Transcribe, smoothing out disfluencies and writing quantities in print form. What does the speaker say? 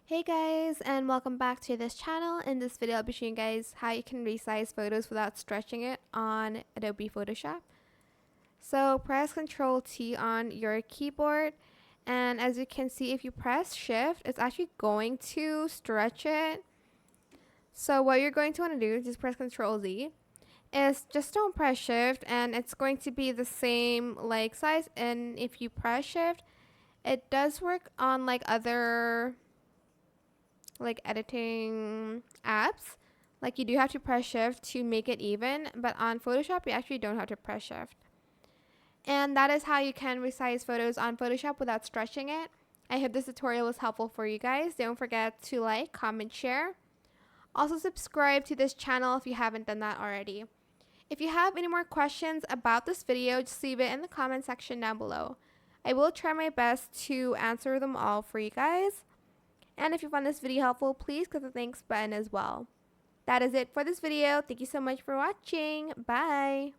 Hey guys, and welcome back to this channel. In this video I'll be showing you guys how you can resize photos without stretching it on Adobe Photoshop. So press Ctrl T on your keyboard, and as you can see, if you press shift, it's actually going to stretch it. So what you're going to want to do is just press Ctrl Z, is just don't press shift, and it's going to be the same like size. And if you press shift, it does work on like other editing apps. Like, you do have to press shift to make it even, but on Photoshop you actually don't have to press shift. And that is how you can resize photos on Photoshop without stretching it. I hope this tutorial was helpful for you guys. Don't forget to like, comment, share. Also subscribe to this channel if you haven't done that already. If you have any more questions about this video, just leave it in the comment section down below. I will try my best to answer them all for you guys. And if you found this video helpful, please click the thanks button as well. That is it for this video. Thank you so much for watching. Bye.